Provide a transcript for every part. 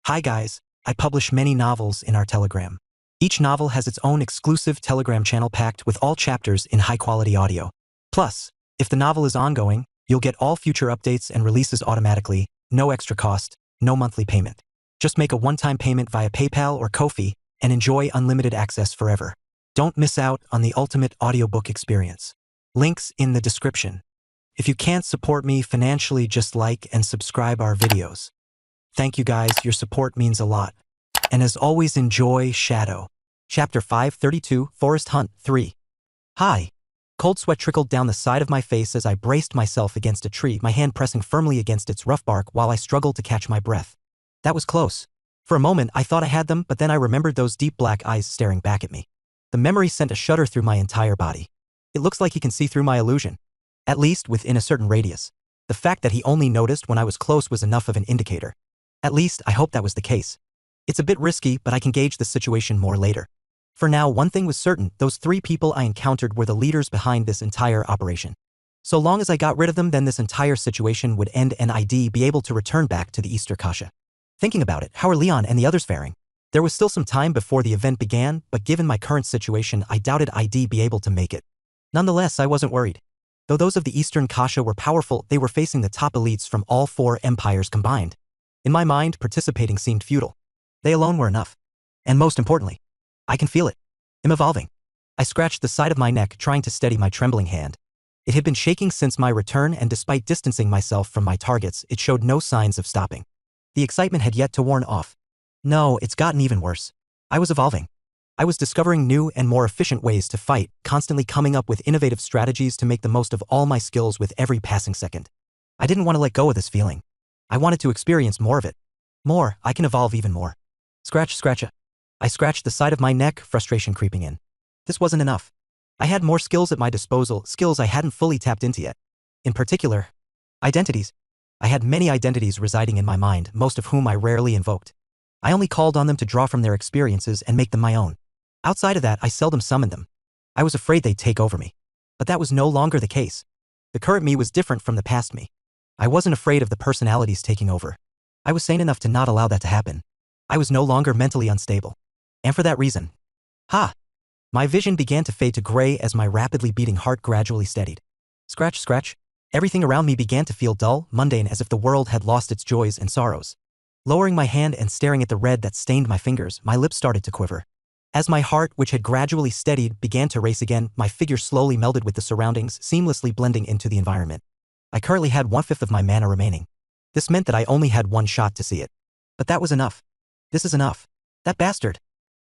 Hi guys, I publish many novels in our Telegram. Each novel has its own exclusive Telegram channel packed with all chapters in high-quality audio. Plus, if the novel is ongoing, you'll get all future updates and releases automatically, no extra cost, no monthly payment. Just make a one-time payment via PayPal or Ko-fi and enjoy unlimited access forever. Don't miss out on the ultimate audiobook experience. Links in the description. If you can't support me financially, just like and subscribe our videos. Thank you guys, your support means a lot. And as always, enjoy Shadow. Chapter 532, Forest Hunt 3. Hi. Cold sweat trickled down the side of my face as I braced myself against a tree, my hand pressing firmly against its rough bark while I struggled to catch my breath. That was close. For a moment, I thought I had them, but then I remembered those deep black eyes staring back at me. The memory sent a shudder through my entire body. It looks like he can see through my illusion. At least within a certain radius. The fact that he only noticed when I was close was enough of an indicator. At least, I hope that was the case. It's a bit risky, but I can gauge the situation more later. For now, one thing was certain, those 3 people I encountered were the leaders behind this entire operation. So long as I got rid of them, then this entire situation would end and I'd be able to return back to the Easter Kasha. Thinking about it, how are Leon and the others faring? There was still some time before the event began, but given my current situation, I doubted I'd be able to make it. Nonetheless, I wasn't worried. Though those of the Eastern Kasha were powerful, they were facing the top elites from all 4 empires combined. In my mind, participating seemed futile. They alone were enough. And most importantly, I can feel it. I'm evolving. I scratched the side of my neck, trying to steady my trembling hand. It had been shaking since my return, and despite distancing myself from my targets, it showed no signs of stopping. The excitement had yet to worn off. No, it's gotten even worse. I was evolving. I was discovering new and more efficient ways to fight, constantly coming up with innovative strategies to make the most of all my skills with every passing second. I didn't want to let go of this feeling. I wanted to experience more of it. More, I can evolve even more. Scratch. I scratched the side of my neck, frustration creeping in. This wasn't enough. I had more skills at my disposal, skills I hadn't fully tapped into yet. In particular, identities. I had many identities residing in my mind, most of whom I rarely invoked. I only called on them to draw from their experiences and make them my own. Outside of that, I seldom summoned them. I was afraid they'd take over me. But that was no longer the case. The current me was different from the past me. I wasn't afraid of the personalities taking over. I was sane enough to not allow that to happen. I was no longer mentally unstable. And for that reason, my vision began to fade to gray as my rapidly beating heart gradually steadied. Scratch. Everything around me began to feel dull, mundane, as if the world had lost its joys and sorrows. Lowering my hand and staring at the red that stained my fingers, my lips started to quiver. As my heart, which had gradually steadied, began to race again, my figure slowly melded with the surroundings, seamlessly blending into the environment. I currently had 1/5 of my mana remaining. This meant that I only had one shot to see it. But that was enough. This is enough. That bastard.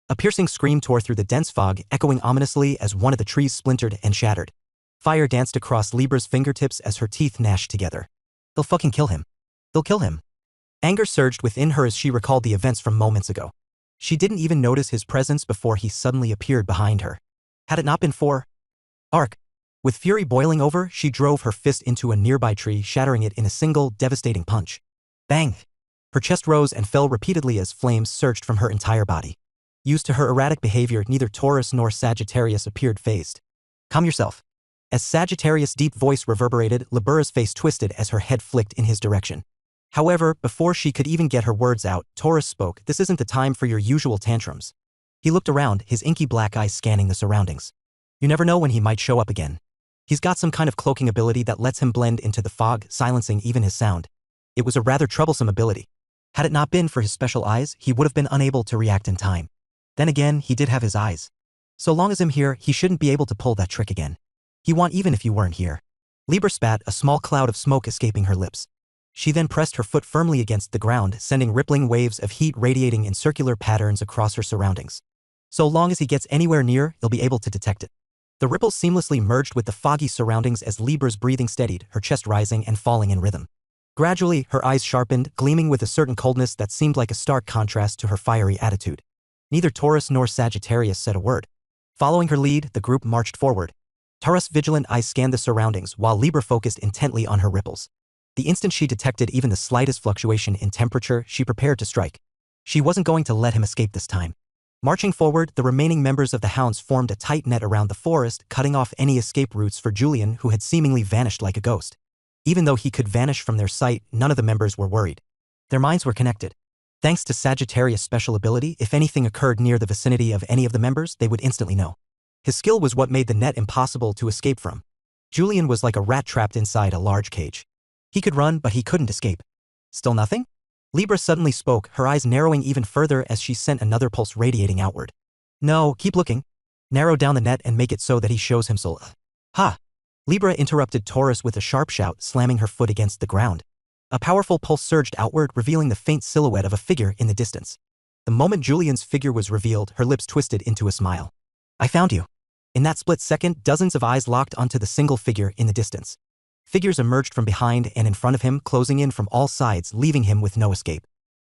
A piercing scream tore through the dense fog, echoing ominously as one of the trees splintered and shattered. Fire danced across Libra's fingertips as her teeth gnashed together. They'll fucking kill him. They'll kill him. Anger surged within her as she recalled the events from moments ago. She didn't even notice his presence before he suddenly appeared behind her. Had it not been for Ark. With fury boiling over, she drove her fist into a nearby tree, shattering it in a single, devastating punch. Bang! Her chest rose and fell repeatedly as flames surged from her entire body. Used to her erratic behavior, neither Taurus nor Sagittarius appeared fazed. Calm yourself. As Sagittarius' deep voice reverberated, Libera's face twisted as her head flicked in his direction. However, before she could even get her words out, Taurus spoke. This isn't the time for your usual tantrums. He looked around, his inky black eyes scanning the surroundings. You never know when he might show up again. He's got some kind of cloaking ability that lets him blend into the fog, silencing even his sound. It was a rather troublesome ability. Had it not been for his special eyes, he would have been unable to react in time. Then again, he did have his eyes. So long as I'm here, he shouldn't be able to pull that trick again. He won't even if you weren't here. Libra spat, a small cloud of smoke escaping her lips. She then pressed her foot firmly against the ground, sending rippling waves of heat radiating in circular patterns across her surroundings. So long as he gets anywhere near, he'll be able to detect it. The ripples seamlessly merged with the foggy surroundings as Libra's breathing steadied, her chest rising and falling in rhythm. Gradually, her eyes sharpened, gleaming with a certain coldness that seemed like a stark contrast to her fiery attitude. Neither Taurus nor Sagittarius said a word. Following her lead, the group marched forward. Taurus' vigilant eyes scanned the surroundings, while Libra focused intently on her ripples. The instant she detected even the slightest fluctuation in temperature, she prepared to strike. She wasn't going to let him escape this time. Marching forward, the remaining members of the Hounds formed a tight net around the forest, cutting off any escape routes for Julian, who had seemingly vanished like a ghost. Even though he could vanish from their sight, none of the members were worried. Their minds were connected. Thanks to Sagittarius' special ability, if anything occurred near the vicinity of any of the members, they would instantly know. His skill was what made the net impossible to escape from. Julian was like a rat trapped inside a large cage. He could run, but he couldn't escape. Still nothing? Libra suddenly spoke, her eyes narrowing even further as she sent another pulse radiating outward. No, keep looking. Narrow down the net and make it so that he shows himself. Ha! Libra interrupted Taurus with a sharp shout, slamming her foot against the ground. A powerful pulse surged outward, revealing the faint silhouette of a figure in the distance. The moment Julian's figure was revealed, her lips twisted into a smile. I found you. In that split second, dozens of eyes locked onto the single figure in the distance. Figures emerged from behind and in front of him, closing in from all sides, leaving him with no escape.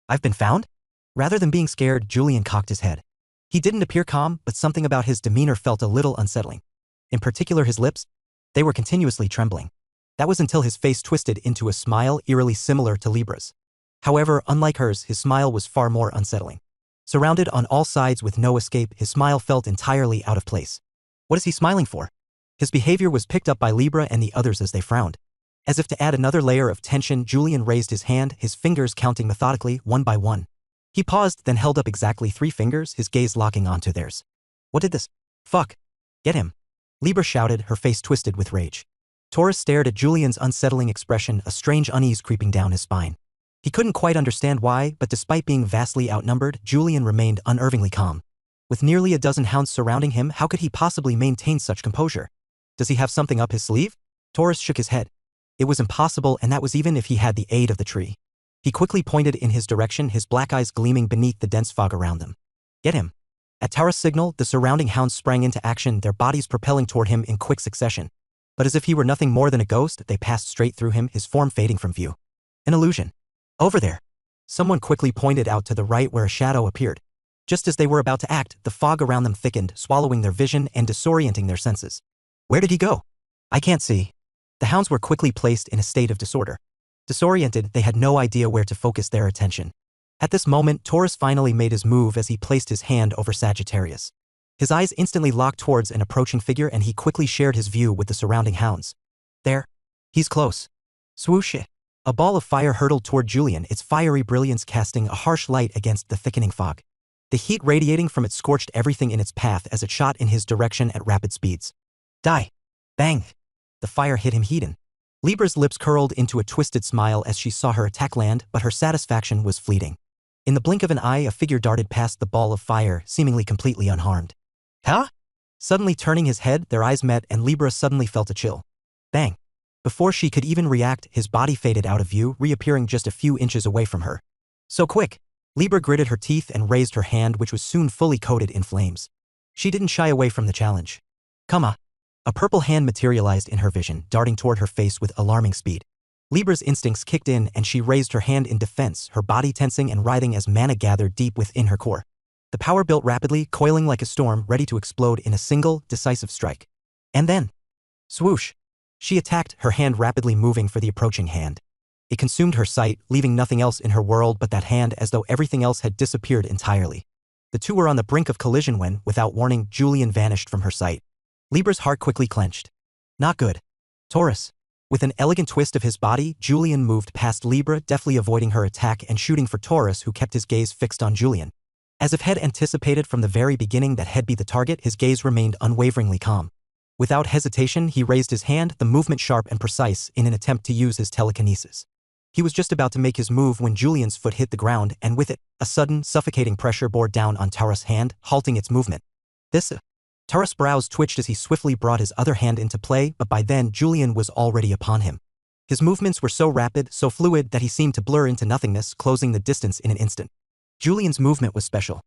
I've been found? Rather than being scared, Julian cocked his head. He didn't appear calm, but something about his demeanor felt a little unsettling. In particular his lips. They were continuously trembling. That was until his face twisted into a smile eerily similar to Libra's. However, unlike hers, his smile was far more unsettling. Surrounded on all sides with no escape, his smile felt entirely out of place. What is he smiling for? His behavior was picked up by Libra and the others as they frowned. As if to add another layer of tension, Julian raised his hand, his fingers counting methodically, one by one. He paused, then held up exactly 3 fingers, his gaze locking onto theirs. What did this? Fuck. Get him. Libra shouted, her face twisted with rage. Taurus stared at Julian's unsettling expression, a strange unease creeping down his spine. He couldn't quite understand why, but despite being vastly outnumbered, Julian remained unnervingly calm. With nearly a dozen hounds surrounding him, how could he possibly maintain such composure? Does he have something up his sleeve? Taurus shook his head. It was impossible, and that was even if he had the aid of the tree. He quickly pointed in his direction, his black eyes gleaming beneath the dense fog around them. Get him. At Taurus' signal, the surrounding hounds sprang into action, their bodies propelling toward him in quick succession. But as if he were nothing more than a ghost, they passed straight through him, his form fading from view. An illusion. Over there. Someone quickly pointed out to the right where a shadow appeared. Just as they were about to act, the fog around them thickened, swallowing their vision and disorienting their senses. Where did he go? I can't see. The hounds were quickly placed in a state of disorder. Disoriented, they had no idea where to focus their attention. At this moment, Taurus finally made his move as he placed his hand over Sagittarius. His eyes instantly locked towards an approaching figure and he quickly shared his view with the surrounding hounds. There. He's close. Swoosh it. A ball of fire hurtled toward Julian, its fiery brilliance casting a harsh light against the thickening fog. The heat radiating from it scorched everything in its path as it shot in his direction at rapid speeds. Die. Bang. The fire hit him heated. Libra's lips curled into a twisted smile as she saw her attack land, but her satisfaction was fleeting. In the blink of an eye, a figure darted past the ball of fire, seemingly completely unharmed. Huh? Suddenly turning his head, their eyes met and Libra suddenly felt a chill. Bang. Before she could even react, his body faded out of view, reappearing just a few inches away from her. So quick. Libra gritted her teeth and raised her hand, which was soon fully coated in flames. She didn't shy away from the challenge. Come on. A purple hand materialized in her vision, darting toward her face with alarming speed. Libra's instincts kicked in and she raised her hand in defense, her body tensing and writhing as mana gathered deep within her core. The power built rapidly, coiling like a storm, ready to explode in a single, decisive strike. And then, swoosh. She attacked, her hand rapidly moving for the approaching hand. It consumed her sight, leaving nothing else in her world but that hand, as though everything else had disappeared entirely. The two were on the brink of collision when, without warning, Julian vanished from her sight. Libra's heart quickly clenched. Not good. Taurus. With an elegant twist of his body, Julian moved past Libra, deftly avoiding her attack and shooting for Taurus, who kept his gaze fixed on Julian. As if Head anticipated from the very beginning that Head be the target, his gaze remained unwaveringly calm. Without hesitation, he raised his hand, the movement sharp and precise, in an attempt to use his telekinesis. He was just about to make his move when Julian's foot hit the ground, and with it, a sudden, suffocating pressure bore down on Taurus' hand, halting its movement. Taurus' brows twitched as he swiftly brought his other hand into play, but by then Julian was already upon him. His movements were so rapid, so fluid, that he seemed to blur into nothingness, closing the distance in an instant. Julian's movement was special.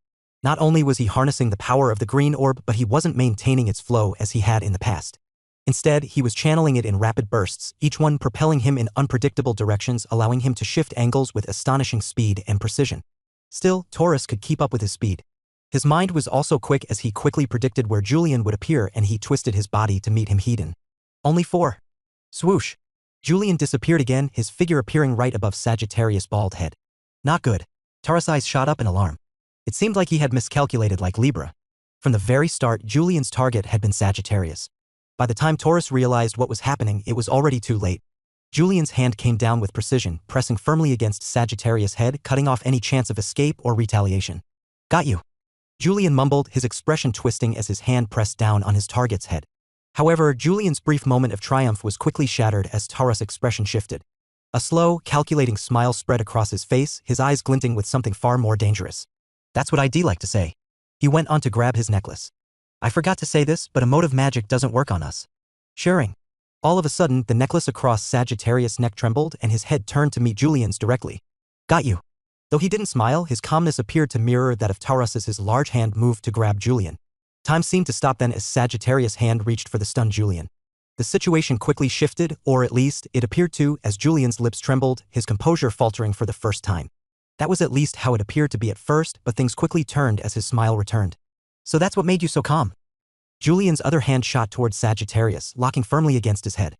Not only was he harnessing the power of the green orb, but he wasn't maintaining its flow as he had in the past. Instead, he was channeling it in rapid bursts, each one propelling him in unpredictable directions, allowing him to shift angles with astonishing speed and precision. Still, Taurus could keep up with his speed. His mind was also quick as he quickly predicted where Julian would appear, and he twisted his body to meet him hidden. Only 4. Swoosh. Julian disappeared again, his figure appearing right above Sagittarius' bald head. Not good. Taurus' eyes shot up in alarm. It seemed like he had miscalculated like Libra. From the very start, Julian's target had been Sagittarius. By the time Taurus realized what was happening, it was already too late. Julian's hand came down with precision, pressing firmly against Sagittarius' head, cutting off any chance of escape or retaliation. Got you. Julian mumbled, his expression twisting as his hand pressed down on his target's head. However, Julian's brief moment of triumph was quickly shattered as Tara's expression shifted. A slow, calculating smile spread across his face, his eyes glinting with something far more dangerous. That's what I'd like to say. He went on to grab his necklace. I forgot to say this, but emotive magic doesn't work on us. Sharing. All of a sudden, the necklace across Sagittarius' neck trembled and his head turned to meet Julian's directly. Got you. Though he didn't smile, his calmness appeared to mirror that of Taurus as his large hand moved to grab Julian. Time seemed to stop then as Sagittarius' hand reached for the stunned Julian. The situation quickly shifted, or at least, it appeared to, as Julian's lips trembled, his composure faltering for the first time. That was at least how it appeared to be at first, but things quickly turned as his smile returned. So that's what made you so calm? Julian's other hand shot towards Sagittarius, locking firmly against his head.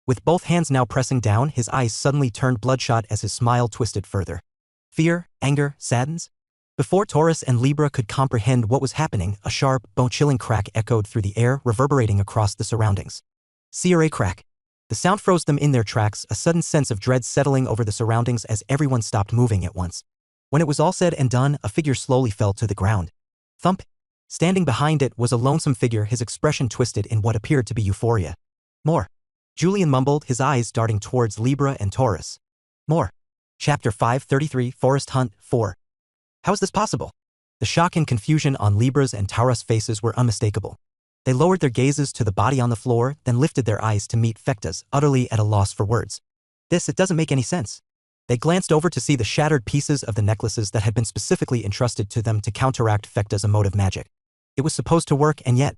With both hands now pressing down, his eyes suddenly turned bloodshot as his smile twisted further. Fear, anger, sadness? Before Taurus and Libra could comprehend what was happening, a sharp, bone-chilling crack echoed through the air, reverberating across the surroundings. CRA crack. The sound froze them in their tracks, a sudden sense of dread settling over the surroundings as everyone stopped moving at once. When it was all said and done, a figure slowly fell to the ground. Thump. Standing behind it was a lonesome figure, his expression twisted in what appeared to be euphoria. More. Julian mumbled, his eyes darting towards Libra and Taurus. More. Chapter 533, Forest Hunt, 4. How is this possible? The shock and confusion on Libra's and Taurus' faces were unmistakable. They lowered their gazes to the body on the floor, then lifted their eyes to meet Fekta's, utterly at a loss for words. It doesn't make any sense. They glanced over to see the shattered pieces of the necklaces that had been specifically entrusted to them to counteract Fekta's emotive magic. It was supposed to work, and yet.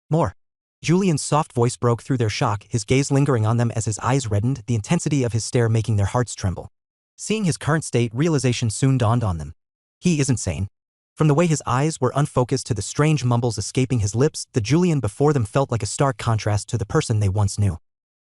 More. Julian's soft voice broke through their shock, his gaze lingering on them as his eyes reddened, the intensity of his stare making their hearts tremble. Seeing his current state, realization soon dawned on them. He isn't sane. From the way his eyes were unfocused to the strange mumbles escaping his lips, the Julian before them felt like a stark contrast to the person they once knew.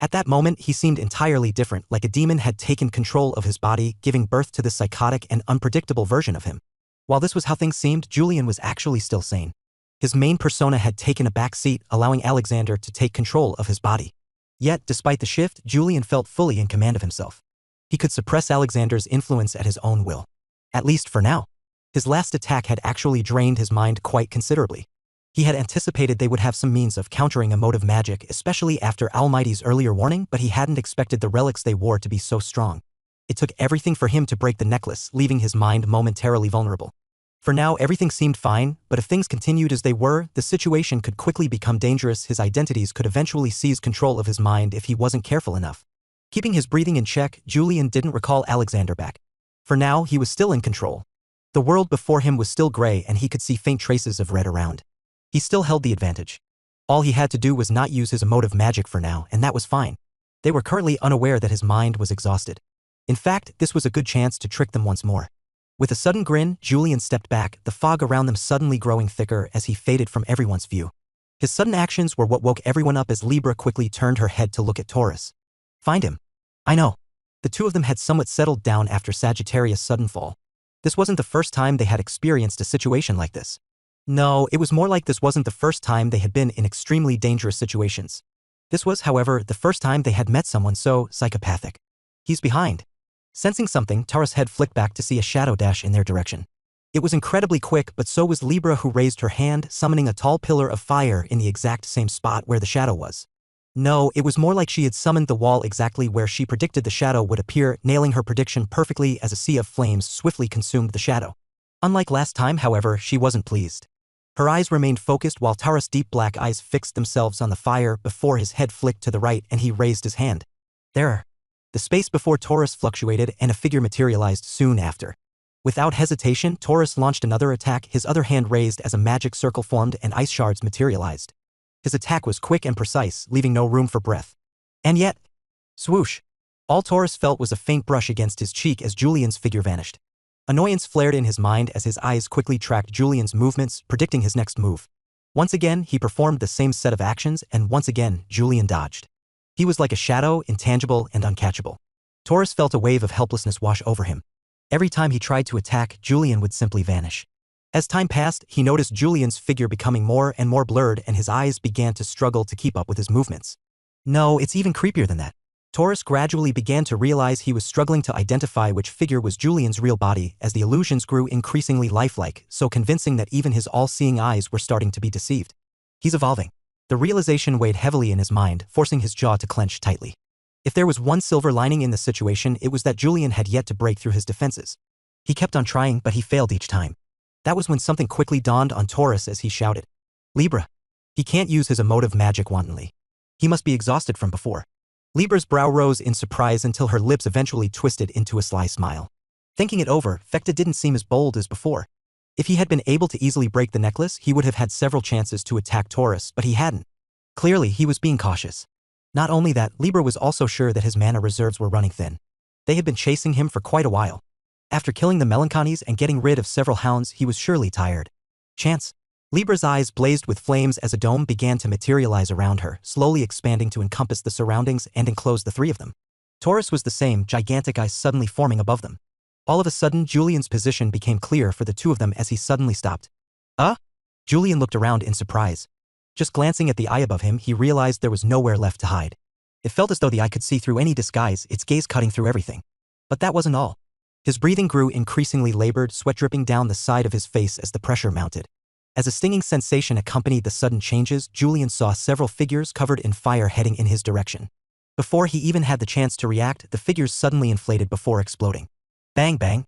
At that moment, he seemed entirely different, like a demon had taken control of his body, giving birth to this psychotic and unpredictable version of him. While this was how things seemed, Julian was actually still sane. His main persona had taken a back seat, allowing Alexander to take control of his body. Yet, despite the shift, Julian felt fully in command of himself. He could suppress Alexander's influence at his own will. At least for now. His last attack had actually drained his mind quite considerably. He had anticipated they would have some means of countering emotive magic, especially after Almighty's earlier warning, but he hadn't expected the relics they wore to be so strong. It took everything for him to break the necklace, leaving his mind momentarily vulnerable. For now, everything seemed fine, but if things continued as they were, the situation could quickly become dangerous. His identities could eventually seize control of his mind if he wasn't careful enough. Keeping his breathing in check, Julian didn't recall Alexander back. For now, he was still in control. The world before him was still gray and he could see faint traces of red around. He still held the advantage. All he had to do was not use his emotive magic for now, and that was fine. They were currently unaware that his mind was exhausted. In fact, this was a good chance to trick them once more. With a sudden grin, Julian stepped back, the fog around them suddenly growing thicker as he faded from everyone's view. His sudden actions were what woke everyone up as Libra quickly turned her head to look at Taurus. Find him. I know. The two of them had somewhat settled down after Sagittarius' sudden fall. This wasn't the first time they had experienced a situation like this. No, it was more like this wasn't the first time they had been in extremely dangerous situations. This was, however, the first time they had met someone so psychopathic. He's behind. Sensing something, Tara's head flicked back to see a shadow dash in their direction. It was incredibly quick, but so was Libra, who raised her hand, summoning a tall pillar of fire in the exact same spot where the shadow was. No, it was more like she had summoned the wall exactly where she predicted the shadow would appear, nailing her prediction perfectly as a sea of flames swiftly consumed the shadow. Unlike last time, however, she wasn't pleased. Her eyes remained focused while Tara's deep black eyes fixed themselves on the fire before his head flicked to the right and he raised his hand. There. The space before Taurus fluctuated and a figure materialized soon after. Without hesitation, Taurus launched another attack, his other hand raised as a magic circle formed and ice shards materialized. His attack was quick and precise, leaving no room for breath. And yet, swoosh. All Taurus felt was a faint brush against his cheek as Julian's figure vanished. Annoyance flared in his mind as his eyes quickly tracked Julian's movements, predicting his next move. Once again, he performed the same set of actions, and once again, Julian dodged. He was like a shadow, intangible and uncatchable. Taurus felt a wave of helplessness wash over him. Every time he tried to attack, Julian would simply vanish. As time passed, he noticed Julian's figure becoming more and more blurred and his eyes began to struggle to keep up with his movements. No, it's even creepier than that. Taurus gradually began to realize he was struggling to identify which figure was Julian's real body as the illusions grew increasingly lifelike, so convincing that even his all-seeing eyes were starting to be deceived. He's evolving. The realization weighed heavily in his mind, forcing his jaw to clench tightly. If there was one silver lining in the situation, it was that Julian had yet to break through his defenses. He kept on trying, but he failed each time. That was when something quickly dawned on Taurus as he shouted, "Libra." He can't use his emotive magic wantonly. He must be exhausted from before. Libra's brow rose in surprise until her lips eventually twisted into a sly smile. Thinking it over, Fekta didn't seem as bold as before. If he had been able to easily break the necklace, he would have had several chances to attack Taurus, but he hadn't. Clearly, he was being cautious. Not only that, Libra was also sure that his mana reserves were running thin. They had been chasing him for quite a while. After killing the Melanchonies and getting rid of several hounds, he was surely tired. Chance. Libra's eyes blazed with flames as a dome began to materialize around her, slowly expanding to encompass the surroundings and enclose the three of them. Taurus was the same, gigantic eyes suddenly forming above them. All of a sudden, Julian's position became clear for the two of them as he suddenly stopped. Julian looked around in surprise. Just glancing at the eye above him, he realized there was nowhere left to hide. It felt as though the eye could see through any disguise, its gaze cutting through everything. But that wasn't all. His breathing grew increasingly labored, sweat dripping down the side of his face as the pressure mounted. As a stinging sensation accompanied the sudden changes, Julian saw several figures covered in fire heading in his direction. Before he even had the chance to react, the figures suddenly inflated before exploding. Bang bang.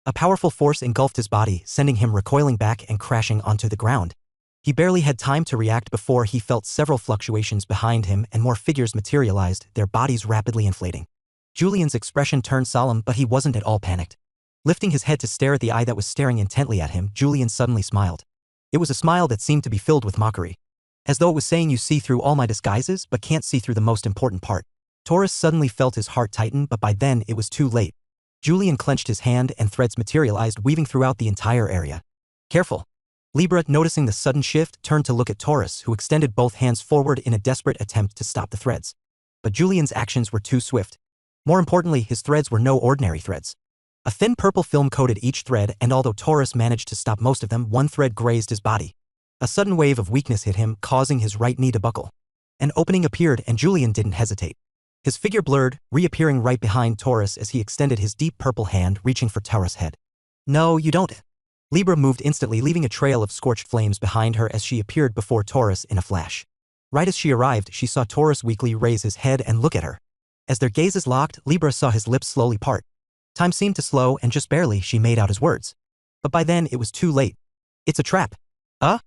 A powerful force engulfed his body, sending him recoiling back and crashing onto the ground. He barely had time to react before he felt several fluctuations behind him and more figures materialized, their bodies rapidly inflating. Julian's expression turned solemn, but he wasn't at all panicked. Lifting his head to stare at the eye that was staring intently at him, Julian suddenly smiled. It was a smile that seemed to be filled with mockery. As though it was saying, "You see through all my disguises, but can't see through the most important part." Taurus suddenly felt his heart tighten, but by then it was too late. Julian clenched his hand and threads materialized, weaving throughout the entire area. "Careful." Libra, noticing the sudden shift, turned to look at Taurus, who extended both hands forward in a desperate attempt to stop the threads. But Julian's actions were too swift. More importantly, his threads were no ordinary threads. A thin purple film coated each thread, and although Taurus managed to stop most of them, one thread grazed his body. A sudden wave of weakness hit him, causing his right knee to buckle. An opening appeared, and Julian didn't hesitate. His figure blurred, reappearing right behind Taurus as he extended his deep purple hand, reaching for Taurus' head. "No, you don't." Libra moved instantly, leaving a trail of scorched flames behind her as she appeared before Taurus in a flash. Right as she arrived, she saw Taurus weakly raise his head and look at her. As their gazes locked, Libra saw his lips slowly part. Time seemed to slow, and just barely she made out his words. But by then, it was too late. "It's a trap." A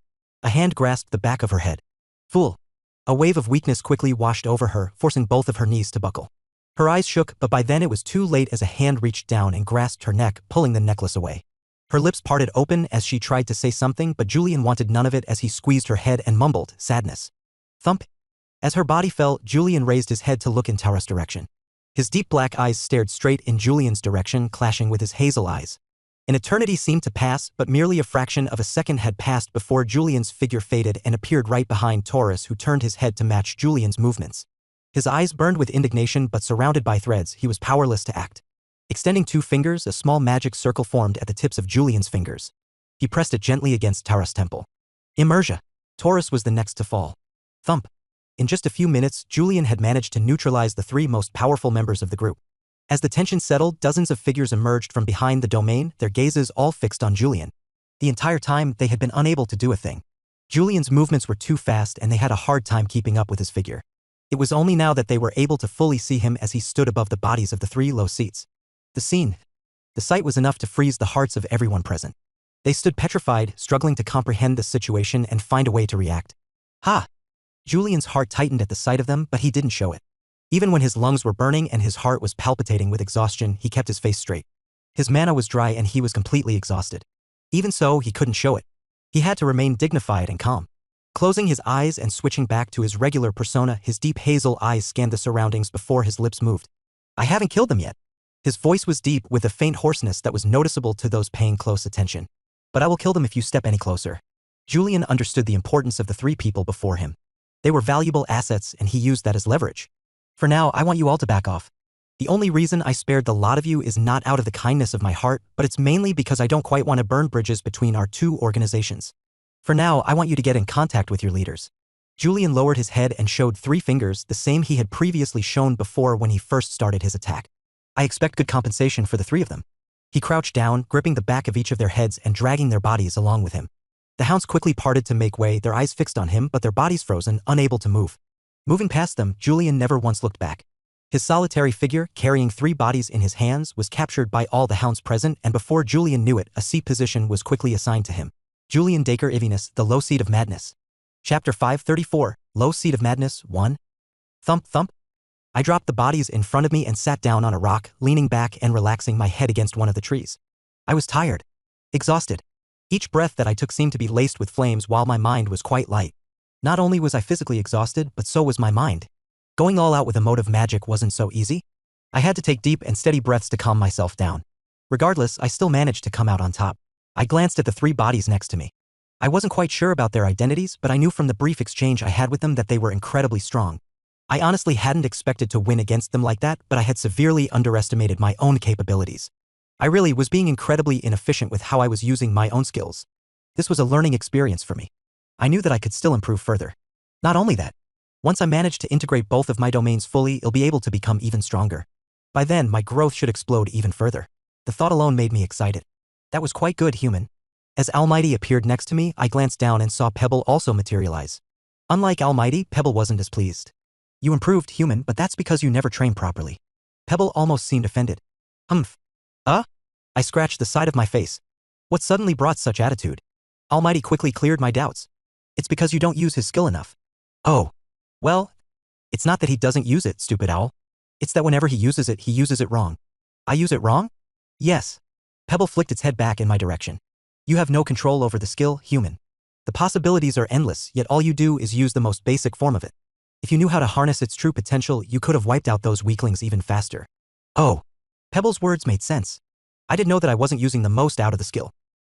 hand grasped the back of her head. "Fool." A wave of weakness quickly washed over her, forcing both of her knees to buckle. Her eyes shook, but by then it was too late as a hand reached down and grasped her neck, pulling the necklace away. Her lips parted open as she tried to say something, but Julian wanted none of it as he squeezed her head and mumbled, "Sadness." Thump. As her body fell, Julian raised his head to look in Taurus' direction. His deep black eyes stared straight in Julian's direction, clashing with his hazel eyes. An eternity seemed to pass, but merely a fraction of a second had passed before Julian's figure faded and appeared right behind Taurus, who turned his head to match Julian's movements. His eyes burned with indignation, but surrounded by threads, he was powerless to act. Extending two fingers, a small magic circle formed at the tips of Julian's fingers. He pressed it gently against Taurus' temple. Immersia. Taurus was the next to fall. Thump. In just a few minutes, Julian had managed to neutralize the three most powerful members of the group. As the tension settled, dozens of figures emerged from behind the domain, their gazes all fixed on Julian. The entire time, they had been unable to do a thing. Julian's movements were too fast, and they had a hard time keeping up with his figure. It was only now that they were able to fully see him as he stood above the bodies of the three low seats. The sight was enough to freeze the hearts of everyone present. They stood petrified, struggling to comprehend the situation and find a way to react. "Ha!" Julian's heart tightened at the sight of them, but he didn't show it. Even when his lungs were burning and his heart was palpitating with exhaustion, he kept his face straight. His mana was dry and he was completely exhausted. Even so, he couldn't show it. He had to remain dignified and calm. Closing his eyes and switching back to his regular persona, his deep hazel eyes scanned the surroundings before his lips moved. "I haven't killed them yet." His voice was deep with a faint hoarseness that was noticeable to those paying close attention. "But I will kill them if you step any closer." Julian understood the importance of the three people before him. They were valuable assets, and he used that as leverage. "For now, I want you all to back off. The only reason I spared the lot of you is not out of the kindness of my heart, but it's mainly because I don't quite want to burn bridges between our two organizations. For now, I want you to get in contact with your leaders. Julian lowered his head and showed 3 fingers, the same he had previously shown before when he first started his attack. I expect good compensation for the 3 of them. He crouched down, gripping the back of each of their heads and dragging their bodies along with him. The hounds quickly parted to make way, their eyes fixed on him but their bodies frozen, unable to move. Moving past them, Julian never once looked back. His solitary figure, carrying 3 bodies in his hands, was captured by all the hounds present, and before Julian knew it, a seat position was quickly assigned to him. Julian Dacre Ivinus, The Low Seat of Madness. Chapter 534, Low Seat of Madness 1. Thump thump. I dropped the bodies in front of me and sat down on a rock, leaning back and relaxing my head against one of the trees. I was tired. Exhausted. Each breath that I took seemed to be laced with flames while my mind was quite light. Not only was I physically exhausted, but so was my mind. Going all out with a mode of magic wasn't so easy. I had to take deep and steady breaths to calm myself down. Regardless, I still managed to come out on top. I glanced at the 3 bodies next to me. I wasn't quite sure about their identities, but I knew from the brief exchange I had with them that they were incredibly strong. I honestly hadn't expected to win against them like that, but I had severely underestimated my own capabilities. I really was being incredibly inefficient with how I was using my own skills. This was a learning experience for me. I knew that I could still improve further. Not only that, once I managed to integrate both of my domains fully, I'll be able to become even stronger. By then, my growth should explode even further. The thought alone made me excited. That was quite good, human. As Almighty appeared next to me, I glanced down and saw Pebble also materialize. Unlike Almighty, Pebble wasn't as pleased. You improved, human, but that's because you never trained properly. Pebble almost seemed offended. Humph. I scratched the side of my face. What suddenly brought such attitude? Almighty quickly cleared my doubts. It's because you don't use his skill enough. Oh. Well, it's not that he doesn't use it, stupid owl. It's that whenever he uses it wrong. I use it wrong? Yes. Pebble flicked its head back in my direction. You have no control over the skill, human. The possibilities are endless, yet all you do is use the most basic form of it. If you knew how to harness its true potential, you could have wiped out those weaklings even faster. Oh. Pebble's words made sense. I didn't know that I wasn't using the most out of the skill.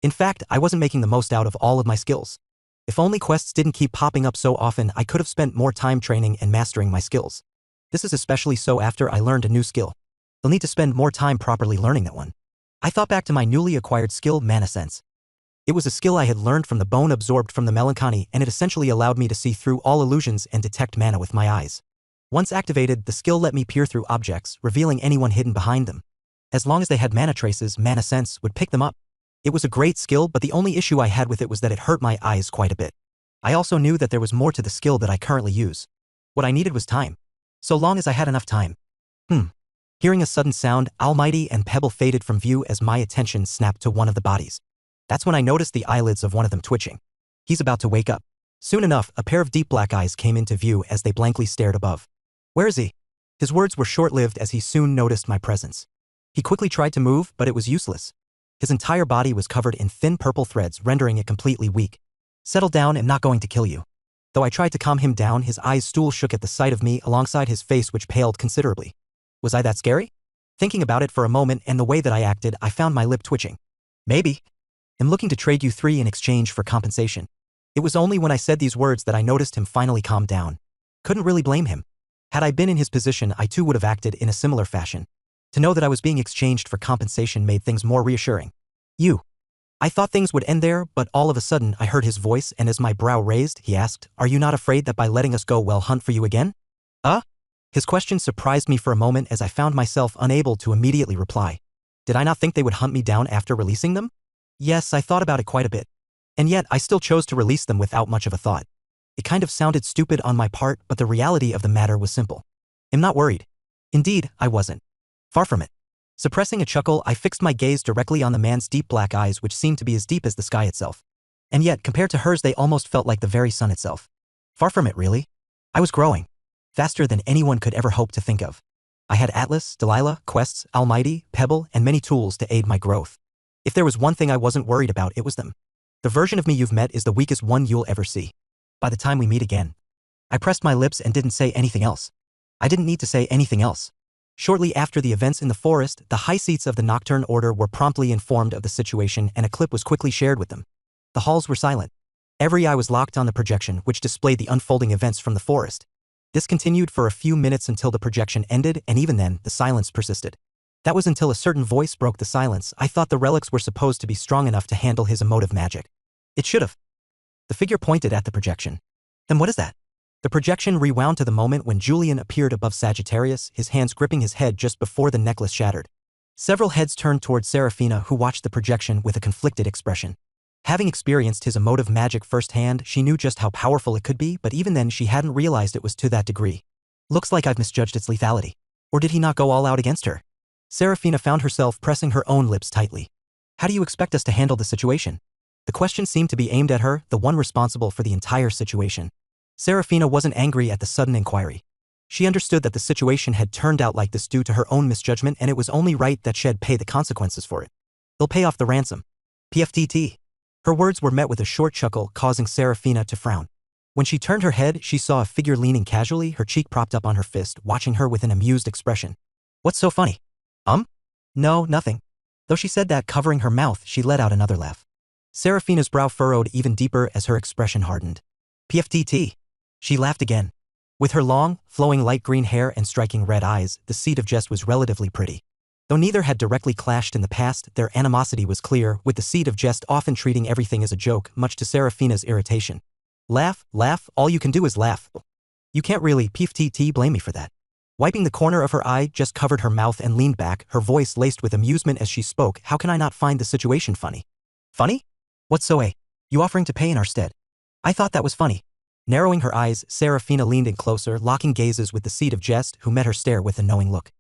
In fact, I wasn't making the most out of all of my skills. If only quests didn't keep popping up so often, I could have spent more time training and mastering my skills. This is especially so after I learned a new skill. I'll need to spend more time properly learning that one. I thought back to my newly acquired skill, Mana Sense. It was a skill I had learned from the bone absorbed from the melancholy, and it essentially allowed me to see through all illusions and detect mana with my eyes. Once activated, the skill let me peer through objects, revealing anyone hidden behind them. As long as they had mana traces, Mana Sense would pick them up. It was a great skill, but the only issue I had with it was that it hurt my eyes quite a bit. I also knew that there was more to the skill that I currently use. What I needed was time. So long as I had enough time. Hearing a sudden sound, Almighty and Pebble faded from view as my attention snapped to one of the bodies. That's when I noticed the eyelids of one of them twitching. He's about to wake up. Soon enough, a pair of deep black eyes came into view as they blankly stared above. Where is he? His words were short-lived as he soon noticed my presence. He quickly tried to move, but it was useless. His entire body was covered in thin purple threads, rendering it completely weak. Settle down, I'm not going to kill you. Though I tried to calm him down, his eyes stool shook at the sight of me alongside his face, which paled considerably. Was I that scary? Thinking about it for a moment and the way that I acted, I found my lip twitching. Maybe. I'm looking to trade you 3 in exchange for compensation. It was only when I said these words that I noticed him finally calm down. Couldn't really blame him. Had I been in his position, I too would have acted in a similar fashion. To know that I was being exchanged for compensation made things more reassuring. You. I thought things would end there, but all of a sudden I heard his voice, and as my brow raised, he asked, "Are you not afraid that by letting us go we'll hunt for you again?" His question surprised me for a moment as I found myself unable to immediately reply. Did I not think they would hunt me down after releasing them? Yes, I thought about it quite a bit. And yet, I still chose to release them without much of a thought. It kind of sounded stupid on my part, but the reality of the matter was simple. I'm not worried. Indeed, I wasn't. Far from it. Suppressing a chuckle, I fixed my gaze directly on the man's deep black eyes, which seemed to be as deep as the sky itself. And yet, compared to hers, they almost felt like the very sun itself. Far from it, really. I was growing. Faster than anyone could ever hope to think of. I had Atlas, Delilah, quests, Almighty, Pebble, and many tools to aid my growth. If there was one thing I wasn't worried about, it was them. The version of me you've met is the weakest one you'll ever see. By the time we meet again. I pressed my lips and didn't say anything else. I didn't need to say anything else. Shortly after the events in the forest, the high seats of the Nocturne Order were promptly informed of the situation, and a clip was quickly shared with them. The halls were silent. Every eye was locked on the projection, which displayed the unfolding events from the forest. This continued for a few minutes until the projection ended, and even then, the silence persisted. That was until a certain voice broke the silence. I thought the relics were supposed to be strong enough to handle his emotive magic. It should have. The figure pointed at the projection. Then what is that? The projection rewound to the moment when Julian appeared above Sagittarius, his hands gripping his head just before the necklace shattered. Several heads turned toward Serafina, who watched the projection with a conflicted expression. Having experienced his emotive magic firsthand, she knew just how powerful it could be, but even then she hadn't realized it was to that degree. Looks like I've misjudged its lethality. Or did he not go all out against her? Serafina found herself pressing her own lips tightly. How do you expect us to handle the situation? The question seemed to be aimed at her, the one responsible for the entire situation. Serafina wasn't angry at the sudden inquiry. She understood that the situation had turned out like this due to her own misjudgment, and it was only right that she'd pay the consequences for it. They'll pay off the ransom. PFTT. Her words were met with a short chuckle, causing Serafina to frown. When she turned her head, she saw a figure leaning casually, her cheek propped up on her fist, watching her with an amused expression. What's so funny? No, nothing. Though she said that, covering her mouth, she let out another laugh. Serafina's brow furrowed even deeper as her expression hardened. PFTT. She laughed again. With her long, flowing light green hair and striking red eyes, the seed of jest was relatively pretty. Though neither had directly clashed in the past, their animosity was clear, with the seed of jest often treating everything as a joke, much to Serafina's irritation. Laugh, all you can do is laugh. You can't really, PFTT, blame me for that. Wiping the corner of her eye, Jess covered her mouth and leaned back, her voice laced with amusement as she spoke. How can I not find the situation funny? Funny? What's so you offering to pay in our stead? I thought that was funny. Narrowing her eyes, Serafina leaned in closer, locking gazes with the seed of jest, who met her stare with a knowing look.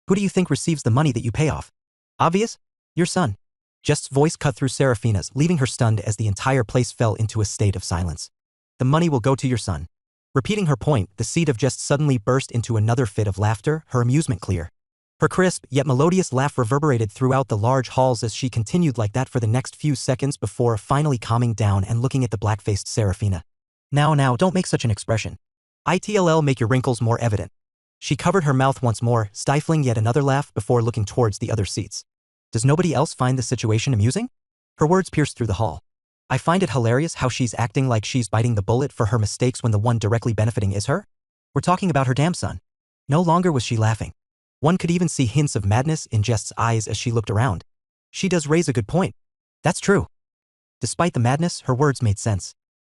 Who do you think receives the money that you pay off? Obvious? Your son. Jest's voice cut through Serafina's, leaving her stunned as the entire place fell into a state of silence. The money will go to your son. Repeating her point, the seed of jest suddenly burst into another fit of laughter, her amusement clear. Her crisp, yet melodious laugh reverberated throughout the large halls as she continued like that for the next few seconds before finally calming down and looking at the black-faced Serafina. Now, don't make such an expression. ITLL, make your wrinkles more evident. She covered her mouth once more, stifling yet another laugh before looking towards the other seats. Does nobody else find the situation amusing? Her words pierced through the hall. I find it hilarious how she's acting like she's biting the bullet for her mistakes when the one directly benefiting is her. We're talking about her damn son. No longer was she laughing. One could even see hints of madness in Jest's eyes as she looked around. She does raise a good point. That's true. Despite the madness, her words made sense.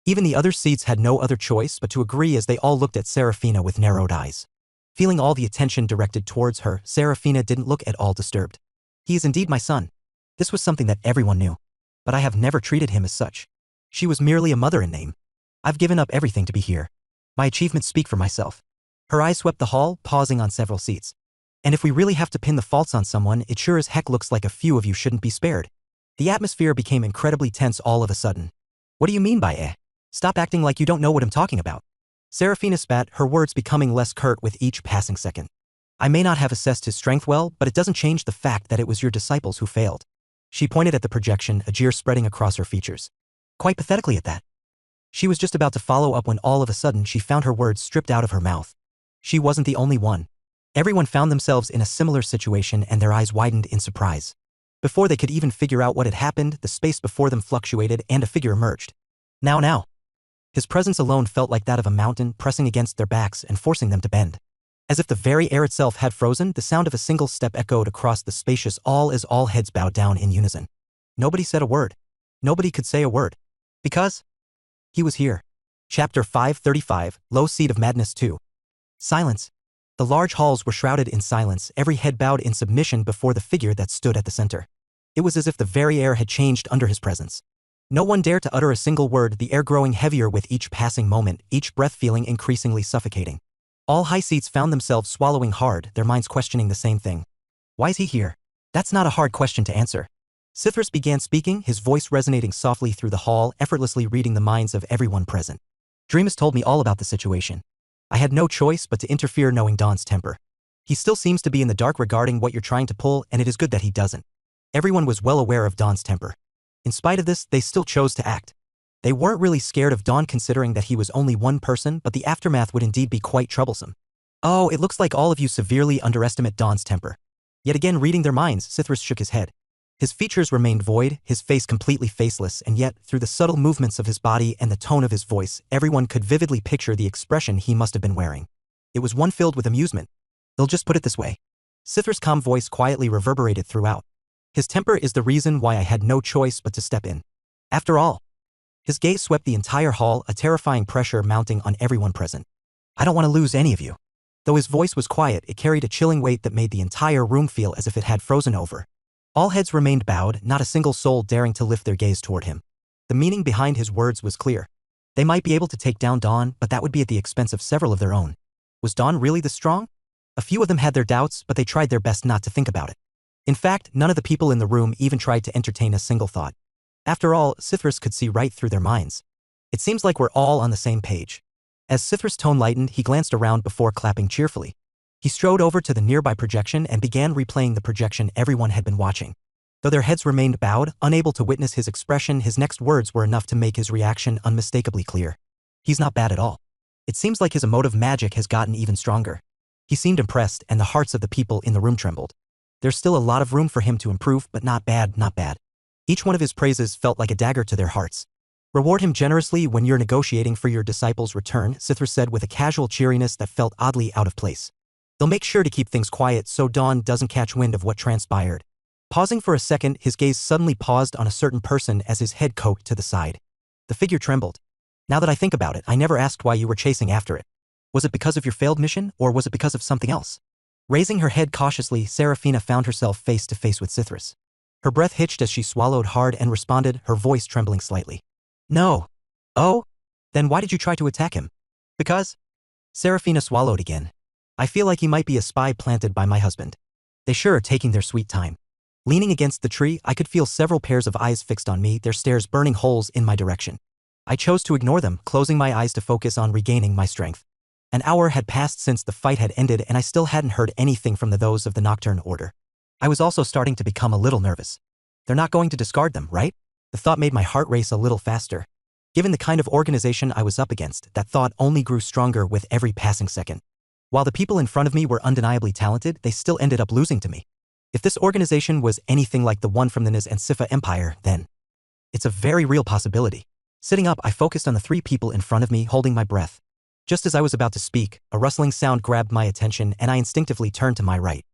Even the other seats had no other choice but to agree as they all looked at Serafina with narrowed eyes. Feeling all the attention directed towards her, Serafina didn't look at all disturbed. He is indeed my son. This was something that everyone knew. But I have never treated him as such. She was merely a mother in name. I've given up everything to be here. My achievements speak for myself. Her eyes swept the hall, pausing on several seats. And if we really have to pin the faults on someone, it sure as heck looks like a few of you shouldn't be spared. The atmosphere became incredibly tense all of a sudden. What do you mean by Stop acting like you don't know what I'm talking about. Serafina spat, her words becoming less curt with each passing second. I may not have assessed his strength well, but it doesn't change the fact that it was your disciples who failed. She pointed at the projection, a jeer spreading across her features. Quite pathetically at that. She was just about to follow up when all of a sudden she found her words stripped out of her mouth. She wasn't the only one. Everyone found themselves in a similar situation and their eyes widened in surprise. Before they could even figure out what had happened, the space before them fluctuated and a figure emerged. Now. His presence alone felt like that of a mountain pressing against their backs and forcing them to bend. As if the very air itself had frozen, the sound of a single step echoed across the spacious hall as all heads bowed down in unison. Nobody said a word. Nobody could say a word. Because he was here. Chapter 535, Low Seed of Madness 2. Silence. The large halls were shrouded in silence, every head bowed in submission before the figure that stood at the center. It was as if the very air had changed under his presence. No one dared to utter a single word, the air growing heavier with each passing moment, each breath feeling increasingly suffocating. All high seats found themselves swallowing hard, their minds questioning the same thing. Why is he here? That's not a hard question to answer. Sithras began speaking, his voice resonating softly through the hall, effortlessly reading the minds of everyone present. Dreamus told me all about the situation. I had no choice but to interfere, knowing Dawn's temper. He still seems to be in the dark regarding what you're trying to pull, and it is good that he doesn't. Everyone was well aware of Dawn's temper. In spite of this, they still chose to act. They weren't really scared of Dawn considering that he was only one person, but the aftermath would indeed be quite troublesome. Oh, it looks like all of you severely underestimate Dawn's temper. Yet again reading their minds, Sithras shook his head. His features remained void, his face completely faceless, and yet, through the subtle movements of his body and the tone of his voice, everyone could vividly picture the expression he must have been wearing. It was one filled with amusement. They'll just put it this way. Sithras' calm voice quietly reverberated throughout. His temper is the reason why I had no choice but to step in. After all. His gaze swept the entire hall, a terrifying pressure mounting on everyone present. I don't want to lose any of you. Though his voice was quiet, it carried a chilling weight that made the entire room feel as if it had frozen over. All heads remained bowed, not a single soul daring to lift their gaze toward him. The meaning behind his words was clear. They might be able to take down Dawn, but that would be at the expense of several of their own. Was Dawn really this strong? A few of them had their doubts, but they tried their best not to think about it. In fact, none of the people in the room even tried to entertain a single thought. After all, Sithras could see right through their minds. It seems like we're all on the same page. As Sithras' tone lightened, he glanced around before clapping cheerfully. He strode over to the nearby projection and began replaying the projection everyone had been watching. Though their heads remained bowed, unable to witness his expression, his next words were enough to make his reaction unmistakably clear. He's not bad at all. It seems like his emotive magic has gotten even stronger. He seemed impressed, and the hearts of the people in the room trembled. There's still a lot of room for him to improve, but not bad, not bad. Each one of his praises felt like a dagger to their hearts. Reward him generously when you're negotiating for your disciples' return, Sithras said with a casual cheeriness that felt oddly out of place. They'll make sure to keep things quiet so Dawn doesn't catch wind of what transpired. Pausing for a second, his gaze suddenly paused on a certain person as his head cocked to the side. The figure trembled. Now that I think about it, I never asked why you were chasing after it. Was it because of your failed mission, or was it because of something else? Raising her head cautiously, Seraphina found herself face to face with Sithras. Her breath hitched as she swallowed hard and responded, her voice trembling slightly. No. Oh? Then why did you try to attack him? Because? Seraphina swallowed again. I feel like he might be a spy planted by my husband. They sure are taking their sweet time. Leaning against the tree, I could feel several pairs of eyes fixed on me, their stares burning holes in my direction. I chose to ignore them, closing my eyes to focus on regaining my strength. An hour had passed since the fight had ended, and I still hadn't heard anything from those of the Nocturne Order. I was also starting to become a little nervous. They're not going to discard them, right? The thought made my heart race a little faster. Given the kind of organization I was up against, that thought only grew stronger with every passing second. While the people in front of me were undeniably talented, they still ended up losing to me. If this organization was anything like the one from the Niz and Sifa Empire, then it's a very real possibility. Sitting up, I focused on the three people in front of me, holding my breath. Just as I was about to speak, a rustling sound grabbed my attention and I instinctively turned to my right.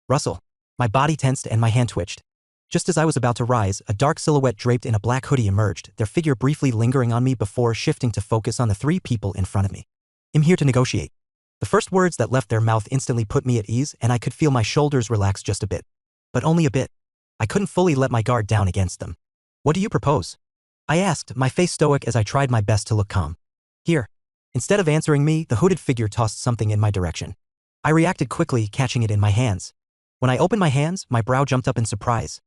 Rustle. My body tensed and my hand twitched. Just as I was about to rise, a dark silhouette draped in a black hoodie emerged, their figure briefly lingering on me before shifting to focus on the three people in front of me. I'm here to negotiate. The first words that left their mouth instantly put me at ease, and I could feel my shoulders relax just a bit. But only a bit. I couldn't fully let my guard down against them. What do you propose? I asked, my face stoic as I tried my best to look calm. Here. Instead of answering me, the hooded figure tossed something in my direction. I reacted quickly, catching it in my hands. When I opened my hands, my brow jumped up in surprise.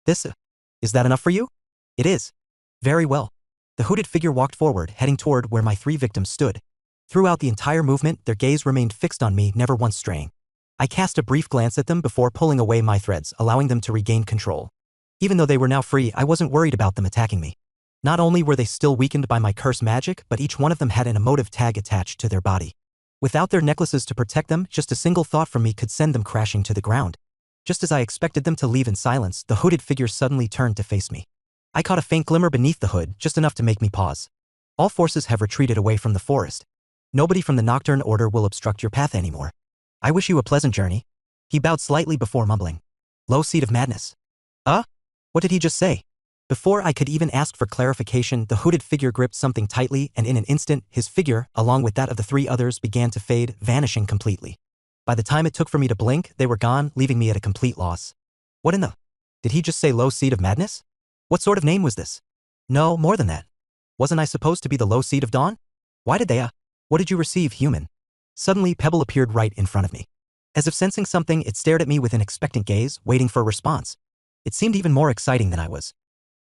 Is that enough for you? It is. Very well. The hooded figure walked forward, heading toward where my three victims stood. Throughout the entire movement, their gaze remained fixed on me, never once straying. I cast a brief glance at them before pulling away my threads, allowing them to regain control. Even though they were now free, I wasn't worried about them attacking me. Not only were they still weakened by my curse magic, but each one of them had an emotive tag attached to their body. Without their necklaces to protect them, just a single thought from me could send them crashing to the ground. Just as I expected them to leave in silence, the hooded figure suddenly turned to face me. I caught a faint glimmer beneath the hood, just enough to make me pause. All forces have retreated away from the forest. Nobody from the Nocturne Order will obstruct your path anymore. I wish you a pleasant journey. He bowed slightly before mumbling. Low seed of madness. What did he just say? Before I could even ask for clarification, the hooded figure gripped something tightly, and in an instant, his figure, along with that of the three others, began to fade, vanishing completely. By the time it took for me to blink, they were gone, leaving me at a complete loss. What in the? Did he just say low seed of madness? What sort of name was this? No, more than that. Wasn't I supposed to be the low seed of dawn? Why did they, What did you receive, human? Suddenly, Pebble appeared right in front of me. As if sensing something, it stared at me with an expectant gaze, waiting for a response. It seemed even more exciting than I was.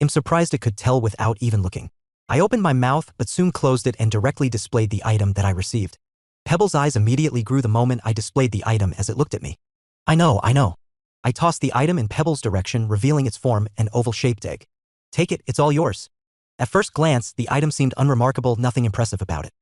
I'm surprised it could tell without even looking. I opened my mouth, but soon closed it and directly displayed the item that I received. Pebble's eyes immediately grew the moment I displayed the item as it looked at me. I know. I tossed the item in Pebble's direction, revealing its form, an oval-shaped egg. Take it, it's all yours. At first glance, the item seemed unremarkable, nothing impressive about it.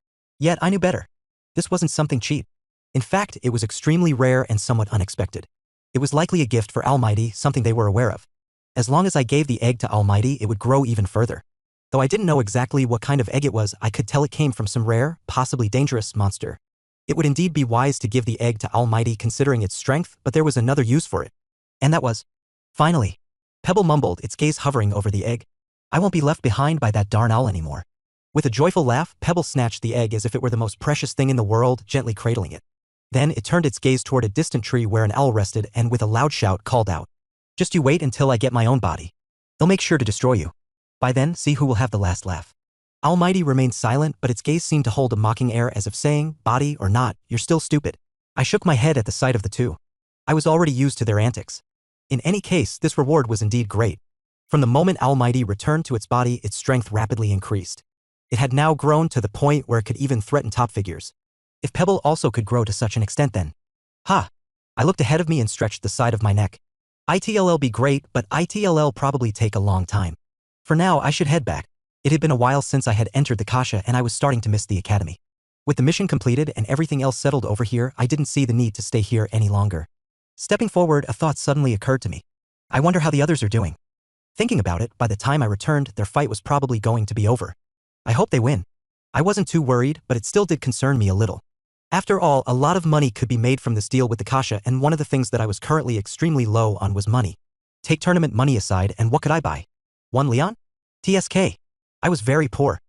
Yet I knew better. This wasn't something cheap. In fact, it was extremely rare and somewhat unexpected. It was likely a gift for Almighty, something they were aware of. As long as I gave the egg to Almighty, it would grow even further. Though I didn't know exactly what kind of egg it was, I could tell it came from some rare, possibly dangerous monster. It would indeed be wise to give the egg to Almighty considering its strength, but there was another use for it. And that was... Finally. Pebble mumbled, its gaze hovering over the egg. I won't be left behind by that darn owl anymore. With a joyful laugh, Pebble snatched the egg as if it were the most precious thing in the world, gently cradling it. Then it turned its gaze toward a distant tree where an owl rested and with a loud shout called out, "Just you wait until I get my own body. They'll make sure to destroy you. By then, see who will have the last laugh." Almighty remained silent, but its gaze seemed to hold a mocking air as if saying, "Body or not, you're still stupid." I shook my head at the sight of the two. I was already used to their antics. In any case, this reward was indeed great. From the moment Almighty returned to its body, its strength rapidly increased. It had now grown to the point where it could even threaten top figures. If Pebble also could grow to such an extent then. Ha! I looked ahead of me and stretched the side of my neck. ITLL be great, but ITLL probably take a long time. For now, I should head back. It had been a while since I had entered the Kasha and I was starting to miss the academy. With the mission completed and everything else settled over here, I didn't see the need to stay here any longer. Stepping forward, a thought suddenly occurred to me. I wonder how the others are doing. Thinking about it, by the time I returned, their fight was probably going to be over. I hope they win. I wasn't too worried, but it still did concern me a little. After all, a lot of money could be made from this deal with the Kasha, and one of the things that I was currently extremely low on was money. Take tournament money aside, and what could I buy? 1 Leon? TSK. I was very poor.